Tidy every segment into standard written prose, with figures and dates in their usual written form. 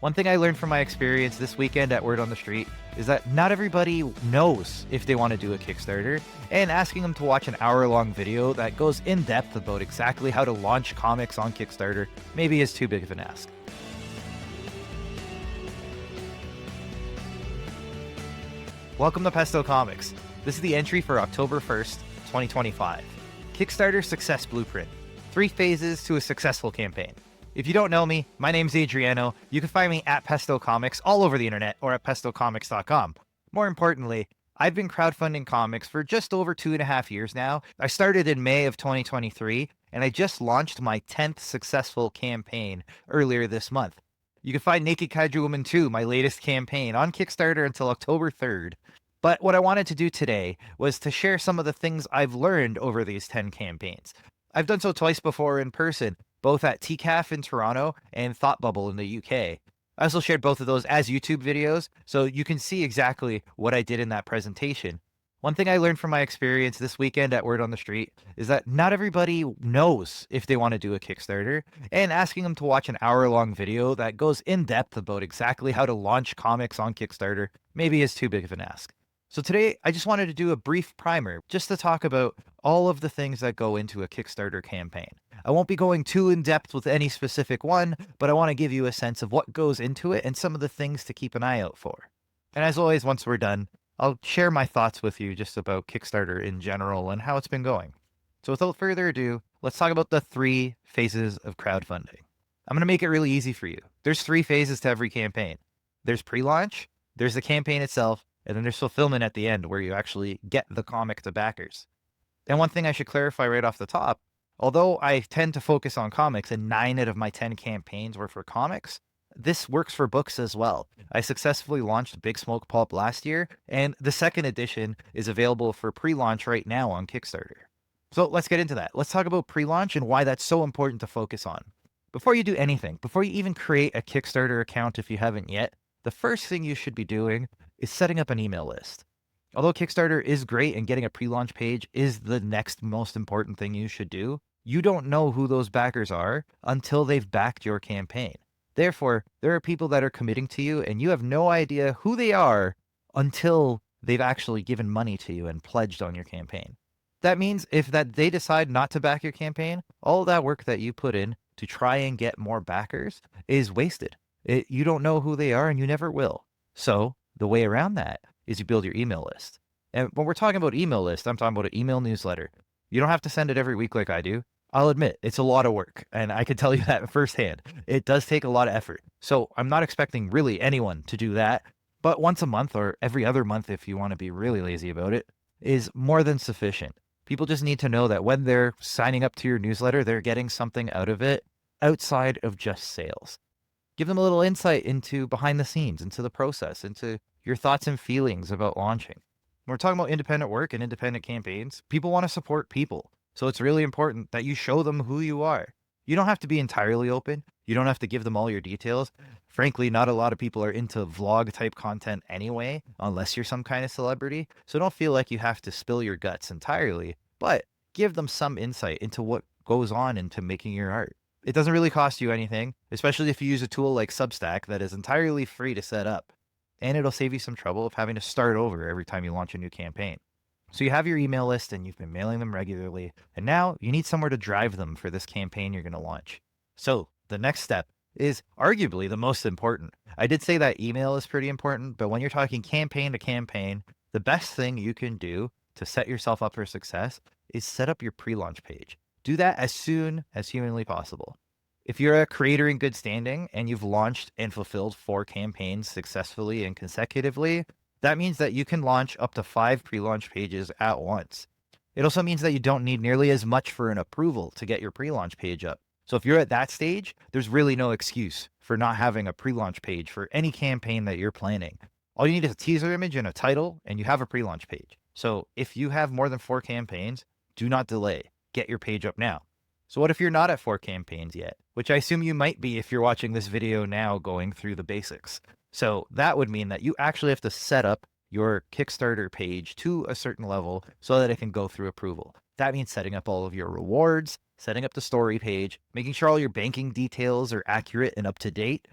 One thing I learned from my experience this weekend at Word on the Street is that not everybody knows if they want to do a Kickstarter, and asking them to watch an hour-long video that goes in depth about exactly how to launch comics on Kickstarter maybe is too big of an ask. Welcome to Pesto Comics. This is the entry for October 1st, 2025. Kickstarter Success Blueprint. 3 phases to a successful campaign. If you don't know me, my name's Adriano. You can find me at Pesto Comics all over the internet or at pestocomics.com. More importantly, I've been crowdfunding comics for just over 2.5 years now. I started in May of 2023, and I just launched my 10th successful campaign earlier this month. You can find Naked Kaiju Woman 2, my latest campaign, on Kickstarter until October 3rd. But what I wanted to do today was to share some of the things I've learned over these 10 campaigns. I've done so twice before in person, both at TCAF in Toronto and Thought Bubble in the UK. I also shared both of those as YouTube videos, so you can see exactly what I did in that presentation. One thing I learned from my experience this weekend at Word on the Street is that not everybody knows if they want to do a Kickstarter, and asking them to watch an hour-long video that goes in depth about exactly how to launch comics on Kickstarter maybe is too big of an ask. So today, I just wanted to do a brief primer just to talk about all of the things that go into a Kickstarter campaign. I won't be going too in depth with any specific one, but I want to give you a sense of what goes into it and some of the things to keep an eye out for. And as always, once we're done, I'll share my thoughts with you just about Kickstarter in general and how it's been going. So without further ado, let's talk about the 3 phases of crowdfunding. I'm going to make it really easy for you. There's 3 phases to every campaign. There's pre-launch, there's the campaign itself, and then there's fulfillment at the end where you actually get the comic to backers. And one thing I should clarify right off the top, although I tend to focus on comics and 9 out of my 10 campaigns were for comics, this works for books as well. I successfully launched Big Smoke Pulp last year, and the 2nd edition is available for pre-launch right now on Kickstarter. So let's get into that. Let's talk about pre-launch and why that's so important to focus on. Before you do anything, before you even create a Kickstarter account if you haven't yet, the first thing you should be doing is setting up an email list. Although Kickstarter is great and getting a pre-launch page is the next most important thing you should do, you don't know who those backers are until they've backed your campaign. Therefore, there are people that are committing to you and you have no idea who they are until they've actually given money to you and pledged on your campaign. That means if they decide not to back your campaign, all that work that you put in to try and get more backers is wasted. You don't know who they are and you never will. So the way around that is you build your email list. And when we're talking about email list, I'm talking about an email newsletter. You don't have to send it every week like I do. I'll admit, it's a lot of work, and I can tell you that firsthand. It does take a lot of effort. So I'm not expecting really anyone to do that, but once a month or every other month, if you want to be really lazy about it, is more than sufficient. People just need to know that when they're signing up to your newsletter, they're getting something out of it outside of just sales. Give them a little insight into behind the scenes, into the process, into your thoughts and feelings about launching. When we're talking about independent work and independent campaigns, people want to support people. So it's really important that you show them who you are. You don't have to be entirely open. You don't have to give them all your details. Frankly, not a lot of people are into vlog type content anyway, unless you're some kind of celebrity. So don't feel like you have to spill your guts entirely, but give them some insight into what goes on into making your art. It doesn't really cost you anything, especially if you use a tool like Substack that is entirely free to set up. And it'll save you some trouble of having to start over every time you launch a new campaign. So you have your email list and you've been mailing them regularly, and now you need somewhere to drive them for this campaign you're going to launch. So the next step is arguably the most important. I did say that email is pretty important, but when you're talking campaign to campaign, the best thing you can do to set yourself up for success is set up your pre-launch page. Do that as soon as humanly possible. If you're a creator in good standing and you've launched and fulfilled 4 campaigns successfully and consecutively, that means that you can launch up to 5 pre-launch pages at once. It also means that you don't need nearly as much for an approval to get your pre-launch page up. So if you're at that stage, there's really no excuse for not having a pre-launch page for any campaign that you're planning. All you need is a teaser image and a title, and you have a pre-launch page. So if you have more than 4 campaigns, do not delay. Get your page up now. So what if you're not at 4 campaigns yet? Which I assume you might be if you're watching this video now going through the basics. So that would mean that you actually have to set up your Kickstarter page to a certain level so that it can go through approval. That means setting up all of your rewards, setting up the story page, making sure all your banking details are accurate and up to date,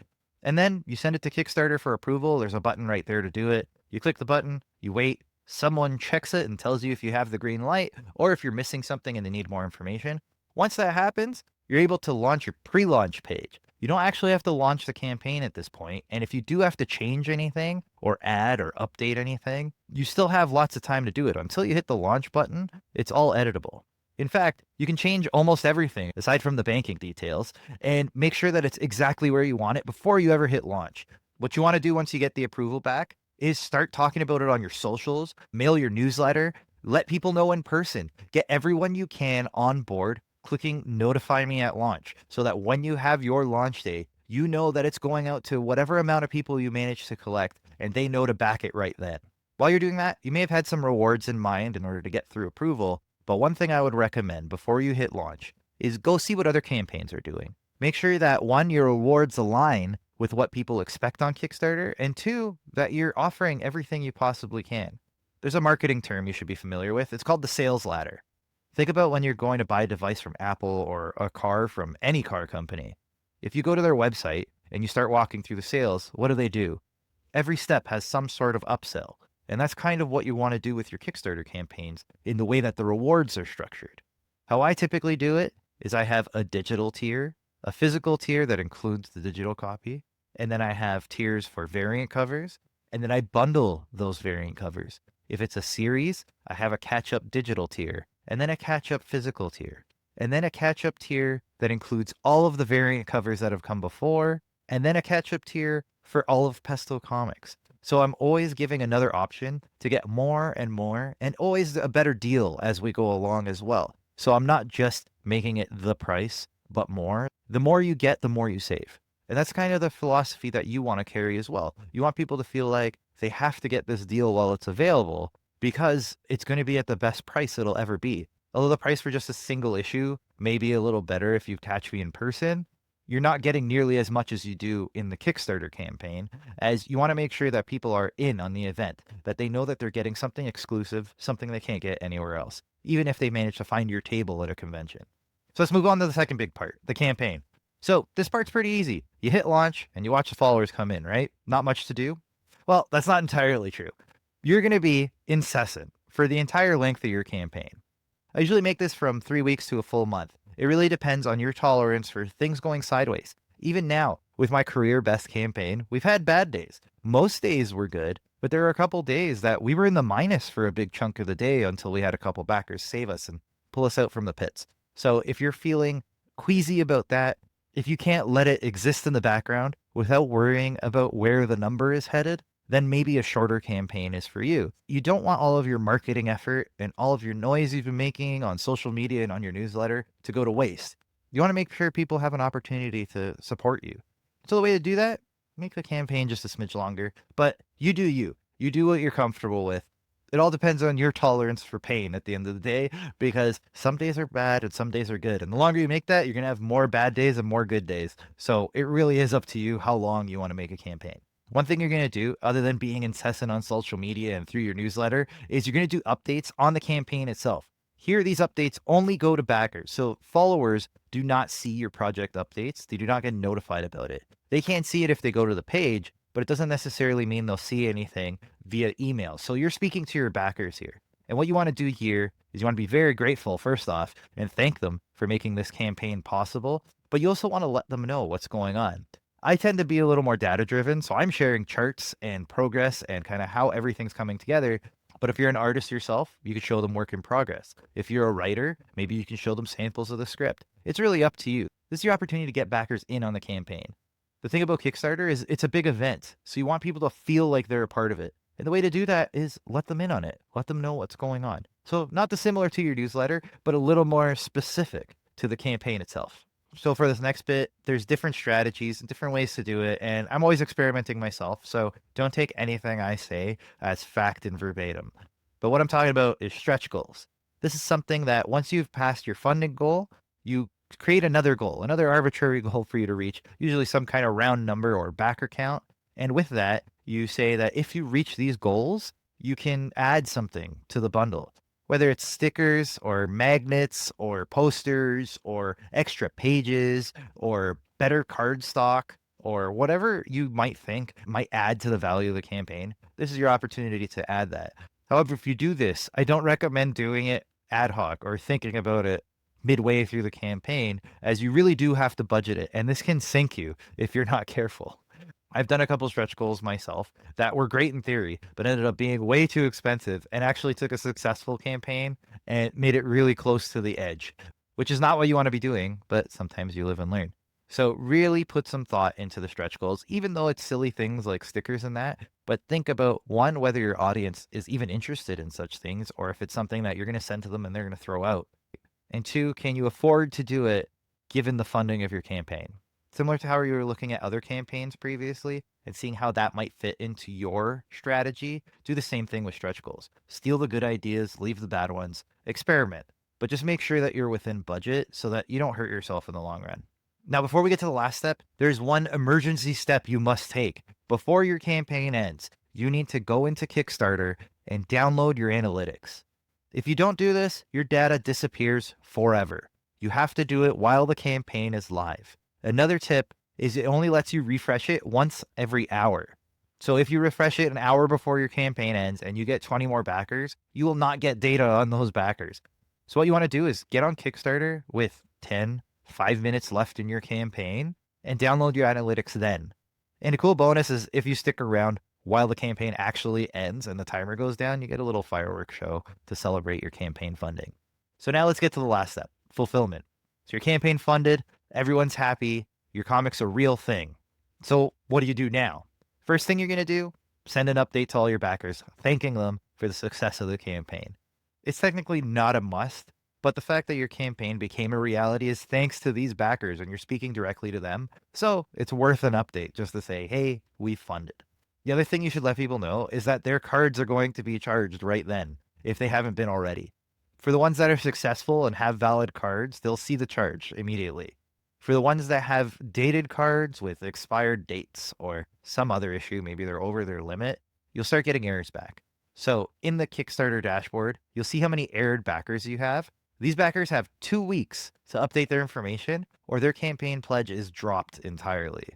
And then you send it to Kickstarter for approval. There's a button right there to do it. You click the button, you wait, someone checks it and tells you if you have the green light or if you're missing something and they need more information. Once that happens, you're able to launch your pre-launch page. You don't actually have to launch the campaign at this point, and if you do have to change anything or add or update anything, you still have lots of time to do it. Until you hit the launch button, it's all editable. In fact, you can change almost everything aside from the banking details and make sure that it's exactly where you want it before you ever hit launch. What you want to do once you get the approval back is start talking about it on your socials, mail your newsletter, let people know in person, get everyone you can on board, clicking notify me at launch so that when you have your launch day, you know that it's going out to whatever amount of people you manage to collect and they know to back it right then. While you're doing that, you may have had some rewards in mind in order to get through approval, but one thing I would recommend before you hit launch is go see what other campaigns are doing. Make sure that one, your rewards align with what people expect on Kickstarter, and two, that you're offering everything you possibly can. There's a marketing term you should be familiar with. It's called the sales ladder. Think about when you're going to buy a device from Apple or a car from any car company. If you go to their website and you start walking through the sales, what do? Every step has some sort of upsell. And that's kind of what you want to do with your Kickstarter campaigns in the way that the rewards are structured. How I typically do it is I have a digital tier, a physical tier that includes the digital copy, and then I have tiers for variant covers, and then I bundle those variant covers. If it's a series, I have a catch-up digital tier, and then a catch-up physical tier, and then a catch-up tier that includes all of the variant covers that have come before, and then a catch-up tier for all of Pesto comics. So I'm always giving another option to get more and more, and always a better deal as we go along as well. So I'm not just making it the price, but more. The more you get, the more you save. And that's kind of the philosophy that you want to carry as well. You want people to feel like they have to get this deal while it's available because it's going to be at the best price it'll ever be. Although the price for just a single issue may be a little better if you catch me in person, you're not getting nearly as much as you do in the Kickstarter campaign, as you want to make sure that people are in on the event, that they know that they're getting something exclusive, something they can't get anywhere else, even if they manage to find your table at a convention. So let's move on to the second big part, the campaign. So this part's pretty easy. You hit launch and you watch the followers come in, right? Not much to do? Well, that's not entirely true. You're going to be incessant for the entire length of your campaign. I usually make this from 3 weeks to a full month. It really depends on your tolerance for things going sideways. Even now, with my career best campaign, we've had bad days. Most days were good, but there are a couple days that we were in the minus for a big chunk of the day until we had a couple backers save us and pull us out from the pits. So if you're feeling queasy about that, if you can't let it exist in the background without worrying about where the number is headed, then maybe a shorter campaign is for you. You don't want all of your marketing effort and all of your noise you've been making on social media and on your newsletter to go to waste. You want to make sure people have an opportunity to support you. So the way to do that, make the campaign just a smidge longer, but you do you. You do what you're comfortable with. It all depends on your tolerance for pain at the end of the day, because some days are bad and some days are good. And the longer you make that, you're going to have more bad days and more good days. So it really is up to you how long you want to make a campaign. One thing you're going to do, other than being incessant on social media and through your newsletter, is you're going to do updates on the campaign itself. Here, these updates only go to backers. So followers do not see your project updates. They do not get notified about it. They can't see it if they go to the page, but it doesn't necessarily mean they'll see anything via email. So you're speaking to your backers here. And what you want to do here is you want to be very grateful, first off, and thank them for making this campaign possible. But you also want to let them know what's going on. I tend to be a little more data driven, so I'm sharing charts and progress and kind of how everything's coming together. But if you're an artist yourself, you can show them work in progress. If you're a writer, maybe you can show them samples of the script. It's really up to you. This is your opportunity to get backers in on the campaign. The thing about Kickstarter is it's a big event, so you want people to feel like they're a part of it. And the way to do that is let them in on it. Let them know what's going on. So not dissimilar to your newsletter, but a little more specific to the campaign itself. So for this next bit, there's different strategies and different ways to do it. And I'm always experimenting myself. So don't take anything I say as fact and verbatim. But what I'm talking about is stretch goals. This is something that once you've passed your funding goal, you create another goal, another arbitrary goal for you to reach, usually some kind of round number or backer count. And with that, you say that if you reach these goals, you can add something to the bundle. Whether it's stickers or magnets or posters or extra pages or better card stock or whatever you might think might add to the value of the campaign, this is your opportunity to add that. However, if you do this, I don't recommend doing it ad hoc or thinking about it midway through the campaign, as you really do have to budget it, and this can sink you if you're not careful. I've done a couple stretch goals myself that were great in theory, but ended up being way too expensive and actually took a successful campaign and made it really close to the edge, which is not what you want to be doing, but sometimes you live and learn. So really put some thought into the stretch goals, even though it's silly things like stickers and that, but think about one, whether your audience is even interested in such things, or if it's something that you're going to send to them and they're going to throw out. And two, can you afford to do it given the funding of your campaign? Similar to how you were looking at other campaigns previously and seeing how that might fit into your strategy, do the same thing with stretch goals. Steal the good ideas, leave the bad ones, experiment, but just make sure that you're within budget so that you don't hurt yourself in the long run. Now, before we get to the last step, there's one emergency step you must take. Before your campaign ends, you need to go into Kickstarter and download your analytics. If you don't do this, your data disappears forever. You have to do it while the campaign is live. Another tip is it only lets you refresh it once every hour. So if you refresh it an hour before your campaign ends and you get 20 more backers, you will not get data on those backers. So what you want to do is get on Kickstarter with 5 minutes left in your campaign and download your analytics then. And a cool bonus is if you stick around while the campaign actually ends and the timer goes down, you get a little fireworks show to celebrate your campaign funding. So now let's get to the last step, fulfillment. So your campaign funded, everyone's happy, your comic's a real thing. So what do you do now? First thing you're going to do, send an update to all your backers, thanking them for the success of the campaign. It's technically not a must, but the fact that your campaign became a reality is thanks to these backers and you're speaking directly to them. So it's worth an update just to say, hey, we funded. The other thing you should let people know is that their cards are going to be charged right then, if they haven't been already. For the ones that are successful and have valid cards, they'll see the charge immediately. For the ones that have dated cards with expired dates or some other issue, maybe they're over their limit, you'll start getting errors back. So in the Kickstarter dashboard, you'll see how many errored backers you have. These backers have 2 weeks to update their information or their campaign pledge is dropped entirely.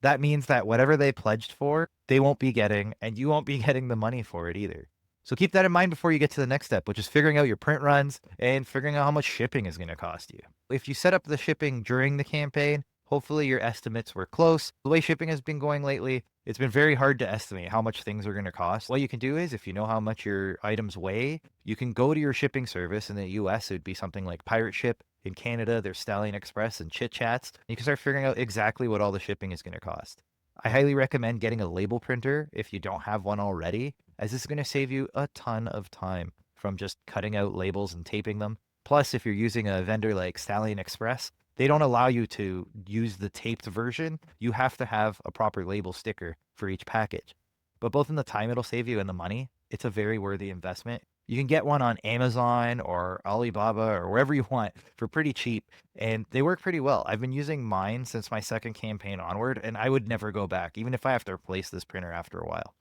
That means that whatever they pledged for, they won't be getting, and you won't be getting the money for it either. So keep that in mind before you get to the next step, which is figuring out your print runs and figuring out how much shipping is going to cost you. If you set up the shipping during the campaign, hopefully your estimates were close. The way shipping has been going lately, it's been very hard to estimate how much things are going to cost. What you can do is if you know how much your items weigh, you can go to your shipping service. In the US, it would be something like Pirate Ship. In Canada, there's Stallion Express and Chit Chats. You can start figuring out exactly what all the shipping is going to cost. I highly recommend getting a label printer if you don't have one already, as this is going to save you a ton of time from just cutting out labels and taping them. Plus, if you're using a vendor like Stallion Express, they don't allow you to use the taped version. You have to have a proper label sticker for each package. But both in the time it'll save you and the money, it's a very worthy investment. You can get one on Amazon or Alibaba or wherever you want for pretty cheap, and they work pretty well. I've been using mine since my second campaign onward, and I would never go back, even if I have to replace this printer after a while.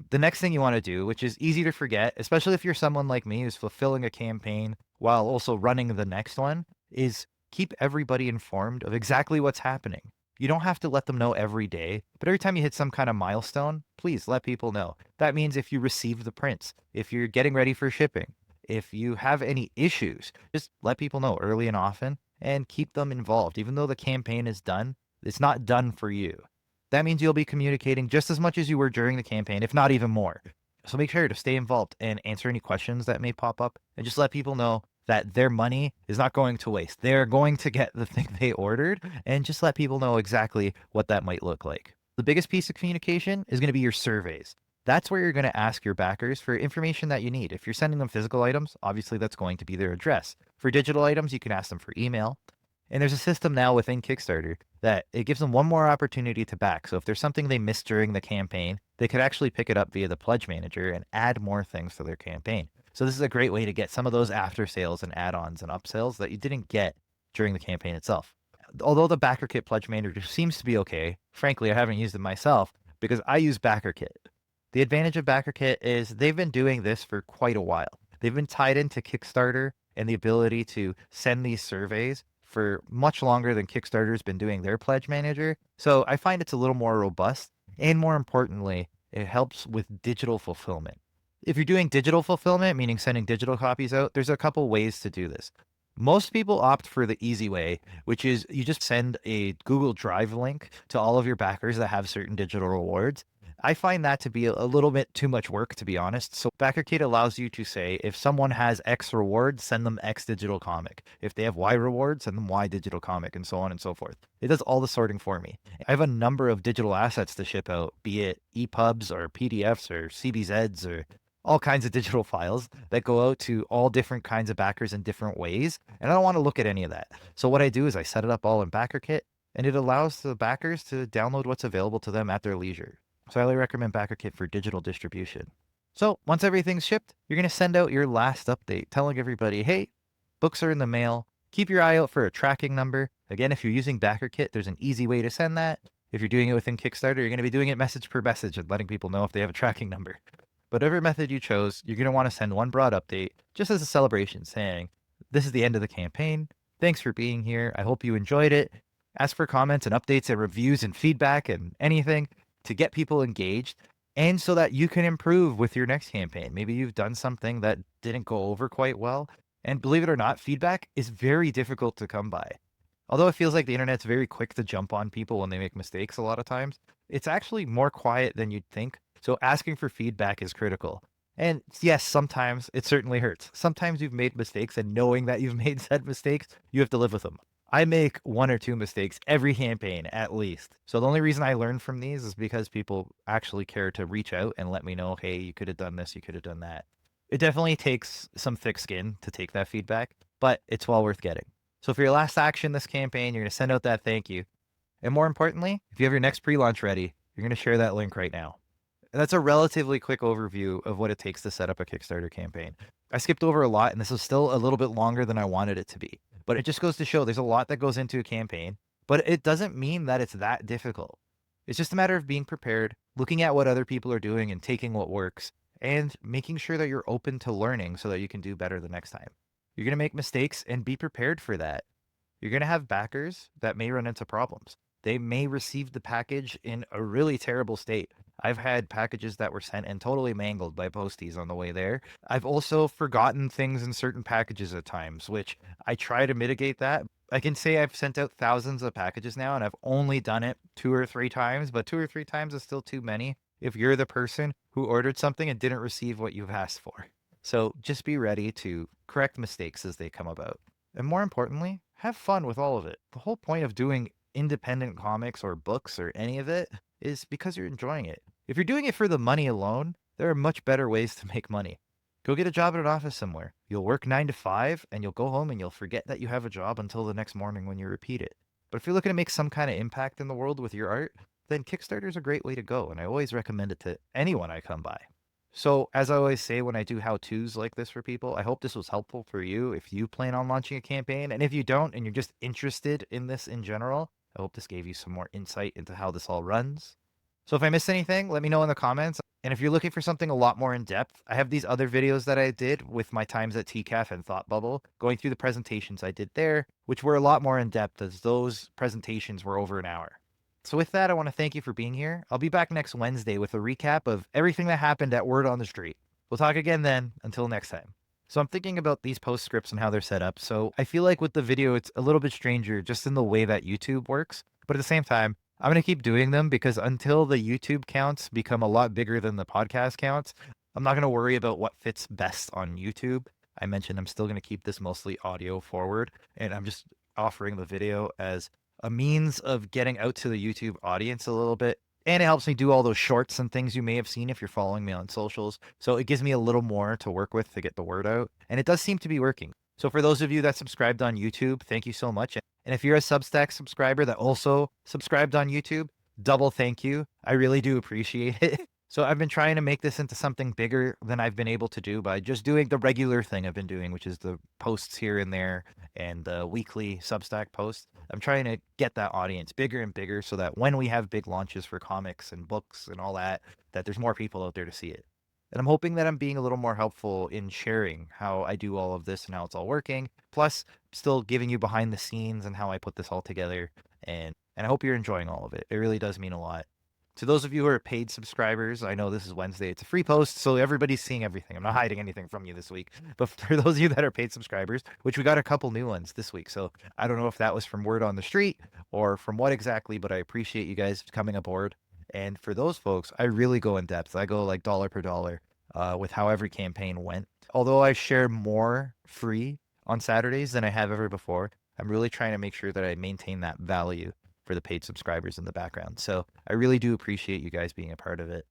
The next thing you want to do, which is easy to forget, especially if you're someone like me who's fulfilling a campaign while also running the next one, is keep everybody informed of exactly what's happening. You don't have to let them know every day, but every time you hit some kind of milestone, please let people know. That means if you receive the prints, if you're getting ready for shipping, if you have any issues, just let people know early and often and keep them involved. Even though the campaign is done, it's not done for you. That means you'll be communicating just as much as you were during the campaign, if not even more. So make sure to stay involved and answer any questions that may pop up and just let people know that their money is not going to waste. They're going to get the thing they ordered, and just let people know exactly what that might look like. The biggest piece of communication is going to be your surveys. That's where you're going to ask your backers for information that you need. If you're sending them physical items, obviously that's going to be their address. For digital items, you can ask them for email. And there's a system now within Kickstarter that it gives them one more opportunity to back. So if there's something they missed during the campaign, they could actually pick it up via the pledge manager and add more things to their campaign. So this is a great way to get some of those after sales and add-ons and upsells that you didn't get during the campaign itself. Although the BackerKit pledge manager seems to be okay, frankly, I haven't used it myself because I use BackerKit. The advantage of BackerKit is they've been doing this for quite a while. They've been tied into Kickstarter and the ability to send these surveys for much longer than Kickstarter's been doing their pledge manager. So I find it's a little more robust. And more importantly, it helps with digital fulfillment. If you're doing digital fulfillment, meaning sending digital copies out, there's a couple ways to do this. Most people opt for the easy way, which is you just send a Google Drive link to all of your backers that have certain digital rewards. I find that to be a little bit too much work, to be honest. So BackerKit allows you to say, if someone has X reward, send them X digital comic. If they have Y reward, send them Y digital comic, and so on and so forth. It does all the sorting for me. I have a number of digital assets to ship out, be it EPUBs or PDFs or CBZs or all kinds of digital files that go out to all different kinds of backers in different ways. And I don't want to look at any of that. So what I do is I set it up all in BackerKit, and it allows the backers to download what's available to them at their leisure. So I highly recommend BackerKit for digital distribution. So once everything's shipped, you're going to send out your last update telling everybody, hey, books are in the mail. Keep your eye out for a tracking number. Again, if you're using BackerKit, there's an easy way to send that. If you're doing it within Kickstarter, you're going to be doing it message per message and letting people know if they have a tracking number. Whatever method you chose, you're going to want to send one broad update just as a celebration saying, this is the end of the campaign. Thanks for being here. I hope you enjoyed it. Ask for comments and updates and reviews and feedback and anything to get people engaged and so that you can improve with your next campaign. Maybe you've done something that didn't go over quite well. And believe it or not, feedback is very difficult to come by. Although it feels like the internet's very quick to jump on people when they make mistakes a lot of times, it's actually more quiet than you'd think. So asking for feedback is critical. And yes, sometimes it certainly hurts. Sometimes you've made mistakes, and knowing that you've made said mistakes, you have to live with them. I make one or two mistakes every campaign at least. So the only reason I learn from these is because people actually care to reach out and let me know, hey, you could have done this, you could have done that. It definitely takes some thick skin to take that feedback, but it's well worth getting. So for your last action this campaign, you're going to send out that thank you. And more importantly, if you have your next pre-launch ready, you're going to share that link right now. And that's a relatively quick overview of what it takes to set up a Kickstarter campaign. I skipped over a lot, and this is still a little bit longer than I wanted it to be. But it just goes to show there's a lot that goes into a campaign, but it doesn't mean that it's that difficult. It's just a matter of being prepared, looking at what other people are doing and taking what works, and making sure that you're open to learning so that you can do better the next time. You're going to make mistakes and be prepared for that. You're going to have backers that may run into problems. They may receive the package in a really terrible state. I've had packages that were sent and totally mangled by posties on the way there. I've also forgotten things in certain packages at times, which I try to mitigate that. I can say I've sent out thousands of packages now, and I've only done it 2 or 3 times, but 2 or 3 times is still too many if you're the person who ordered something and didn't receive what you've asked for. So just be ready to correct mistakes as they come about. And more importantly, have fun with all of it. The whole point of doing independent comics or books or any of it is because you're enjoying it. If you're doing it for the money alone, there are much better ways to make money. Go get a job at an office somewhere. You'll work 9 to 5 and you'll go home and you'll forget that you have a job until the next morning when you repeat it. But if you're looking to make some kind of impact in the world with your art, then Kickstarter is a great way to go. And I always recommend it to anyone I come by. So as I always say when I do how-tos like this for people, I hope this was helpful for you if you plan on launching a campaign. And if you don't and you're just interested in this in general, I hope this gave you some more insight into how this all runs. So if I missed anything, let me know in the comments. And if you're looking for something a lot more in depth, I have these other videos that I did with my times at TCAF and Thought Bubble, going through the presentations I did there, which were a lot more in depth as those presentations were over an hour. So with that, I want to thank you for being here. I'll be back next Wednesday with a recap of everything that happened at Word on the Street. We'll talk again then. Until next time. So I'm thinking about these postscripts and how they're set up. So I feel like with the video, it's a little bit stranger just in the way that YouTube works. But at the same time, I'm going to keep doing them because until the YouTube counts become a lot bigger than the podcast counts, I'm not going to worry about what fits best on YouTube. I mentioned I'm still going to keep this mostly audio forward, and I'm just offering the video as a means of getting out to the YouTube audience a little bit. And it helps me do all those shorts and things you may have seen if you're following me on socials. So it gives me a little more to work with to get the word out. And it does seem to be working. So for those of you that subscribed on YouTube, thank you so much. And if you're a Substack subscriber that also subscribed on YouTube, double thank you. I really do appreciate it. So I've been trying to make this into something bigger than I've been able to do by just doing the regular thing I've been doing, which is the posts here and there and the weekly Substack posts. I'm trying to get that audience bigger and bigger so that when we have big launches for comics and books and all that, that there's more people out there to see it. And I'm hoping that I'm being a little more helpful in sharing how I do all of this and how it's all working. Plus, still giving you behind the scenes and how I put this all together. And I hope you're enjoying all of it. It really does mean a lot. To those of you who are paid subscribers, I know this is Wednesday. It's a free post, so everybody's seeing everything. I'm not hiding anything from you this week. But for those of you that are paid subscribers, which we got a couple new ones this week, so I don't know if that was from word on the street or from what exactly, but I appreciate you guys coming aboard. And for those folks, I really go in depth. I go like dollar per dollar with how every campaign went. Although I share more free on Saturdays than I have ever before, I'm really trying to make sure that I maintain that value for the paid subscribers in the background. So I really do appreciate you guys being a part of it.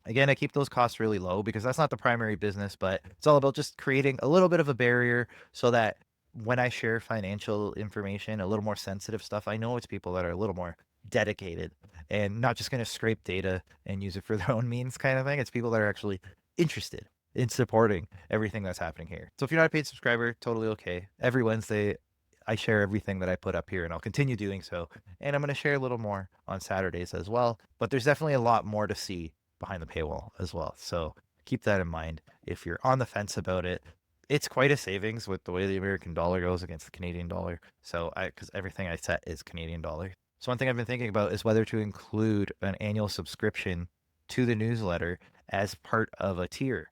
Again, I keep those costs really low because that's not the primary business, but it's all about just creating a little bit of a barrier so that when I share financial information, a little more sensitive stuff, I know it's people that are a little more dedicated and not just going to scrape data and use it for their own means kind of thing. It's people that are actually interested in supporting everything that's happening here. So if you're not a paid subscriber, totally okay. Every Wednesday, I share everything that I put up here, and I'll continue doing so. And I'm going to share a little more on Saturdays as well. But there's definitely a lot more to see behind the paywall as well. So keep that in mind. If you're on the fence about it, it's quite a savings with the way the American dollar goes against the Canadian dollar. So because everything I set is Canadian dollar. So one thing I've been thinking about is whether to include an annual subscription to the newsletter as part of a tier.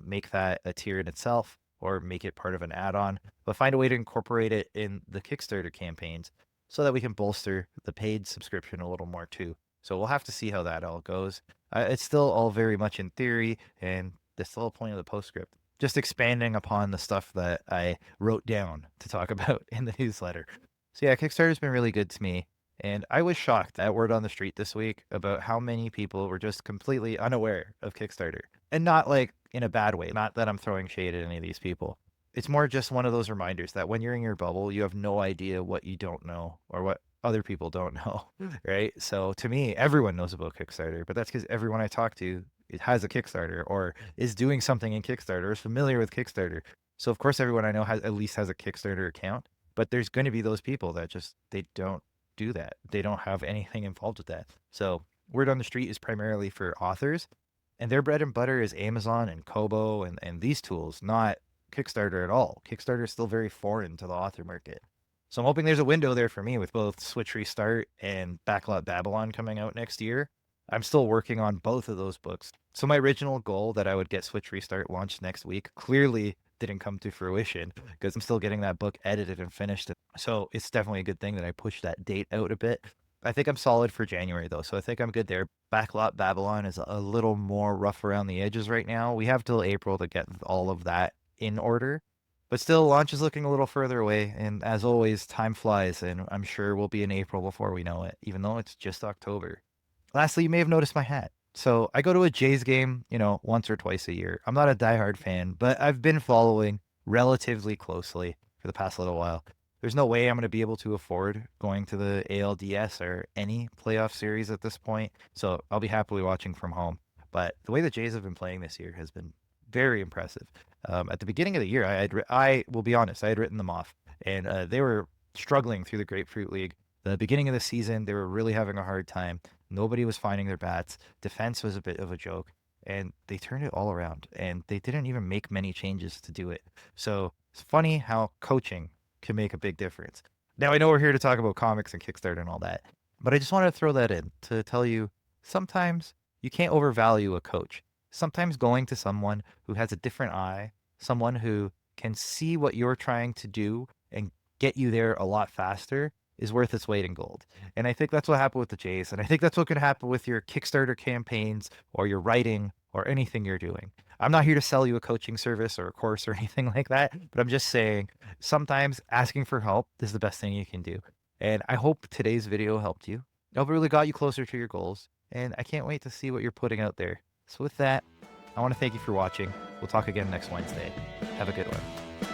Make that a tier in itself or make it part of an add-on, but find a way to incorporate it in the Kickstarter campaigns so that we can bolster the paid subscription a little more too. So we'll have to see how that all goes. It's still all very much in theory, and that's the whole point of the postscript. Just expanding upon the stuff that I wrote down to talk about in the newsletter. So yeah, Kickstarter's been really good to me. And I was shocked at word on the street this week about how many people were just completely unaware of Kickstarter. And not like in a bad way, not that I'm throwing shade at any of these people. It's more just one of those reminders that when you're in your bubble, you have no idea what you don't know or what other people don't know, right? So to me, everyone knows about Kickstarter, but that's because everyone I talk to has a Kickstarter or is doing something in Kickstarter or is familiar with Kickstarter. So of course, everyone I know has at least has a Kickstarter account, but there's going to be those people that just, they don't do that. They don't have anything involved with that. So word on the street is primarily for authors, and their bread and butter is Amazon and Kobo and these tools, not Kickstarter at all. Kickstarter is still very foreign to the author market. So I'm hoping there's a window there for me with both Switch Restart and Backlot Babylon coming out next year. I'm still working on both of those books. So my original goal that I would get Switch Restart launched next week clearly didn't come to fruition because I'm still getting that book edited and finished. So it's definitely a good thing that I pushed that date out a bit. I think I'm solid for January though, so I think I'm good there. Backlot Babylon is a little more rough around the edges right now. We have till April to get all of that in order, but still launch is looking a little further away. And as always, time flies, and I'm sure we'll be in April before we know it, even though it's just October. Lastly, you may have noticed my hat. So I go to a Jays game, once or twice a year. I'm not a diehard fan, but I've been following relatively closely for the past little while. There's no way I'm going to be able to afford going to the ALDS or any playoff series at this point, so I'll be happily watching from home. But the way the Jays have been playing this year has been very impressive. At the beginning of the year, I will be honest, I had written them off, and they were struggling through the Grapefruit League. The beginning of the season, they were really having a hard time. Nobody was finding their bats. Defense was a bit of a joke, and they turned it all around, and they didn't even make many changes to do it. So it's funny how coaching can make a big difference. Now, I know we're here to talk about comics and Kickstarter and all that, but I just wanted to throw that in to tell you sometimes you can't overvalue a coach. Sometimes going to someone who has a different eye, someone who can see what you're trying to do and get you there a lot faster is worth its weight in gold. And I think that's what happened with the Jays. And I think that's what could happen with your Kickstarter campaigns or your writing or anything you're doing. I'm not here to sell you a coaching service or a course or anything like that, but I'm just saying sometimes asking for help is the best thing you can do. And I hope today's video helped you. I hope it really got you closer to your goals. And I can't wait to see what you're putting out there. So with that, I want to thank you for watching. We'll talk again next Wednesday. Have a good one.